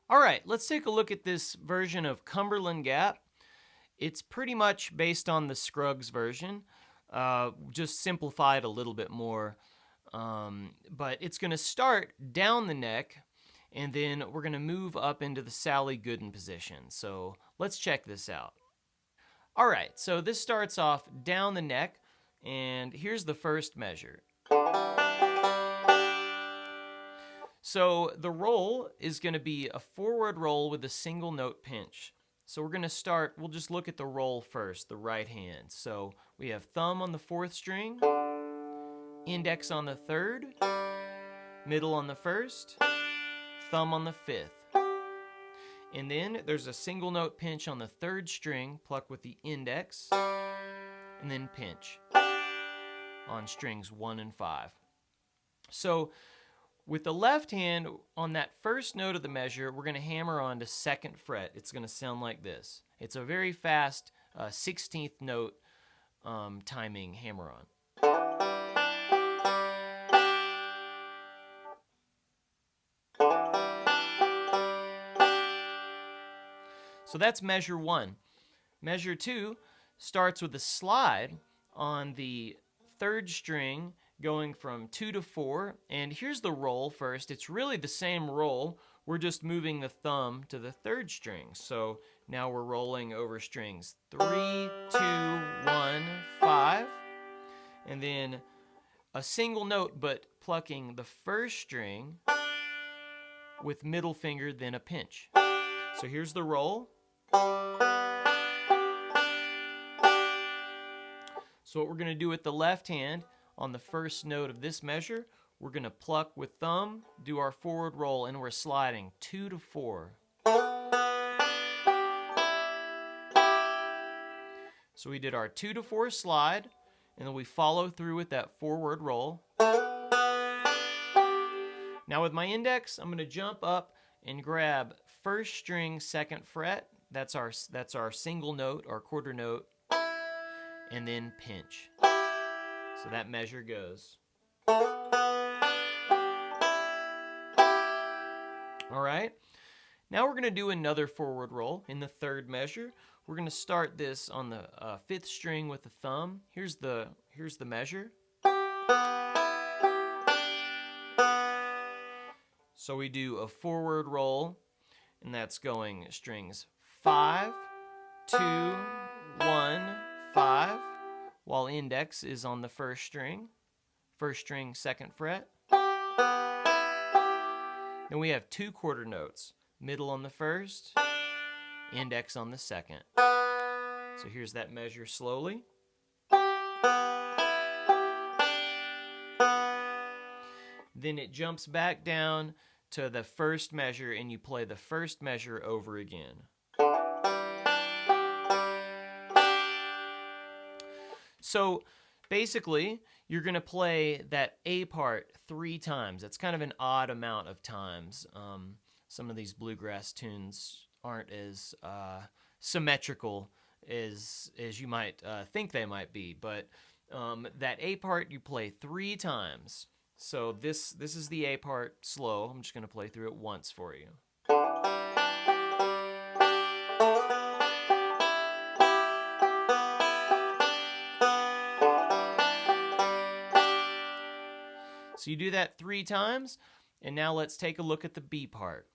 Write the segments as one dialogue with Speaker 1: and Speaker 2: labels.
Speaker 1: All right, let's take a look at this version of Cumberland Gap. It's pretty much based on the Scruggs version, just simplified a little bit more. But it's going to start down the neck, and then we're going to move up into the Sally Goodin position. So let's check this out. All right, so this starts off down the neck, and here's the first measure. So the roll is going to be a forward roll with a single note pinch. So we're going to start, we'll just look at the roll first, the right hand. So we have thumb on the 4th string, index on the 3rd, middle on the 1st, thumb on the 5th. And then there's a single note pinch on the 3rd string, pluck with the index, and then pinch on strings 1 and 5. So with the left hand, on that first note of the measure, we're going to hammer on to 2nd fret. It's going to sound like this. It's a very fast 16th note timing hammer on. So that's measure 1. Measure 2 starts with a slide on the 3rd string, going from 2 to 4, and here's the roll first. It's really the same roll. We're just moving the thumb to the 3rd string. So now we're rolling over strings 3, 2, 1, 5, and then a single note, but plucking the 1st string with middle finger, then a pinch. So here's the roll. So what we're going to do with the left hand, on the first note of this measure, we're going to pluck with thumb, do our forward roll, and we're sliding 2 to 4. So we did our 2 to 4 slide, and then we follow through with that forward roll. Now with my index, I'm going to jump up and grab 1st string 2nd fret. That's our single note, our quarter note, and then pinch. So that measure goes. All right. Now we're going to do another forward roll in the 3rd measure. We're going to start this on the 5th string with the thumb. Here's the measure. So we do a forward roll, and that's going strings 5, 2, 1, 5. While index is on the 1st string, 1st string 2nd fret. Then we have 2 quarter notes, middle on the 1st, index on the 2nd. So here's that measure slowly. Then it jumps back down to the 1st measure, and you play the 1st measure over again. So basically, you're going to play that A part 3 times. That's kind of an odd amount of times. Some of these bluegrass tunes aren't as symmetrical as you might think they might be. But that A part you play 3 times. So this is the A part slow. I'm just going to play through it once for you. So So you do that 3 times, and now let's take a look at the B part.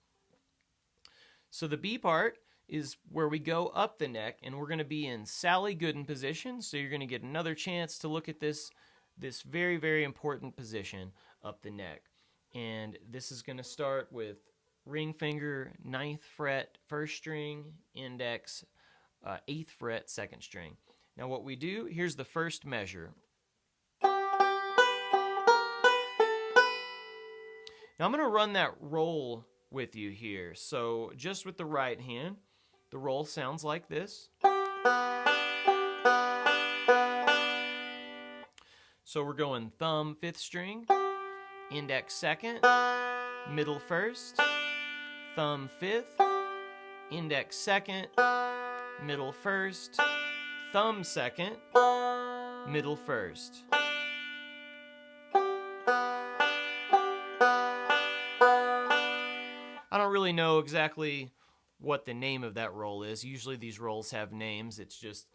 Speaker 1: So the B part is where we go up the neck, and we're going to be in Sally Goodin position. So you're going to get another chance to look at this very, very important position up the neck. And this is going to start with ring finger, 9th fret, 1st string, index, 8th fret, 2nd string. Now what we do, here's the first measure. Now I'm going to run that roll with you here. So just with the right hand, the roll sounds like this. So we're going thumb 5th string, index 2nd, middle 1st, thumb 5th, index 2nd, middle 1st, thumb 2nd, middle 1st. I don't really know exactly what the name of that roll is. Usually these rolls have names. It's just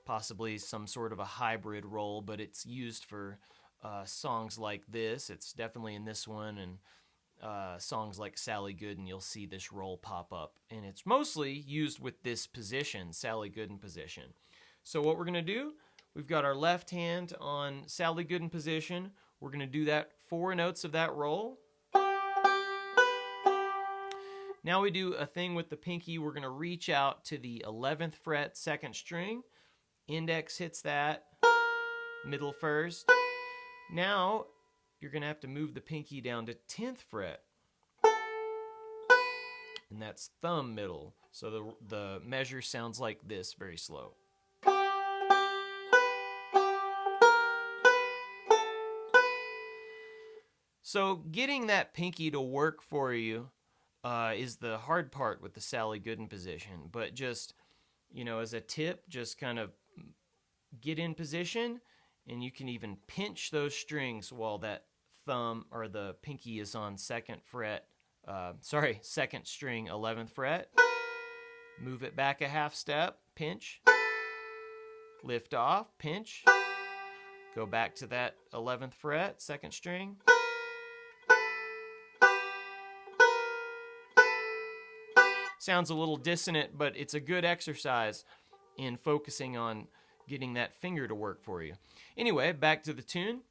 Speaker 1: possibly some sort of a hybrid roll, but it's used for songs like this. It's definitely in this one, and songs like Sally Goodin, you'll see this roll pop up. And it's mostly used with this position, Sally Goodin position. So what we're going to do, we've got our left hand on Sally Goodin position. We're going to do that 4 notes of that roll. Now we do a thing with the pinky. We're going to reach out to the 11th fret, 2nd string. Index hits that, middle 1st. Now you're going to have to move the pinky down to 10th fret. And that's thumb middle. So the measure sounds like this, very slow. So getting that pinky to work for you is the hard part with the Sally Goodin position. But just, as a tip, just kind of get in position, and you can even pinch those strings while that thumb or the pinky is on 2nd string, 11th fret. Move it back a half step, pinch, lift off, pinch, go back to that 11th fret, 2nd string. Sounds a little dissonant, but it's a good exercise in focusing on getting that finger to work for you. Anyway, back to the tune.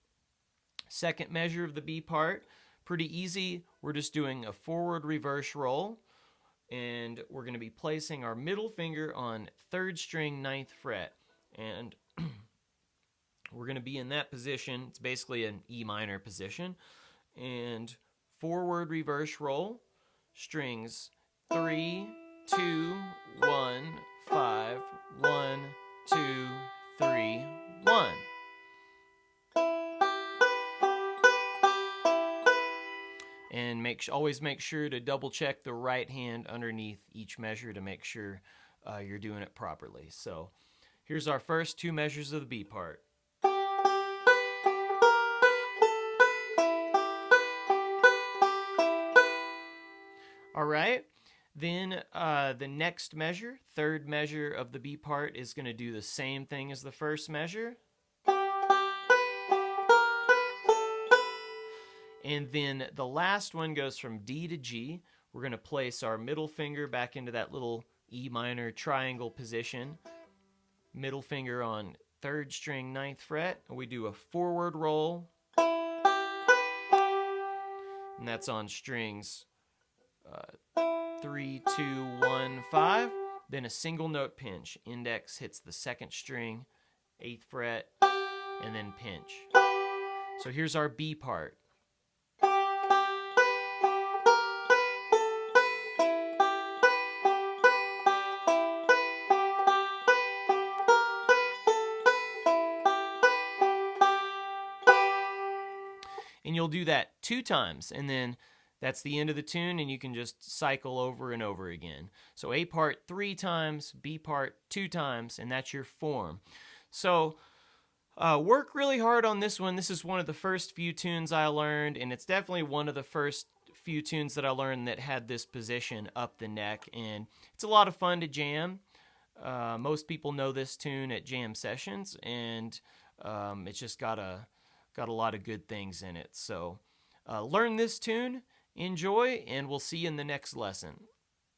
Speaker 1: Second measure of the B part, pretty easy. We're just doing a forward reverse roll, and we're going to be placing our middle finger on 3rd string, 9th fret, and we're going to be in that position. It's basically an E minor position, and forward reverse roll, strings 3, 2, 1, 5, 1, 2, 3, 1. And always make sure to double check the right hand underneath each measure to make sure you're doing it properly. So here's our first 2 measures of the B part. All right. Then the next measure, 3rd measure of the B part, is going to do the same thing as the first measure. And then the last one goes from D to G. We're going to place our middle finger back into that little E minor triangle position. Middle finger on 3rd string, 9th fret. And we do a forward roll. And that's on strings 3, 2, 1, 5. Then a single note pinch. Index hits the 2nd string, 8th fret, and then pinch. So here's our B part. And you'll do that 2 times, and then that's the end of the tune, and you can just cycle over and over again. So A part 3 times, B part 2 times, and that's your form. So work really hard on this one. This is one of the first few tunes I learned, and it's definitely one of the first few tunes that I learned that had this position up the neck, and it's a lot of fun to jam. Most people know this tune at jam sessions, and it's just got a lot of good things in it. So learn this tune, enjoy, and we'll see you in the next lesson.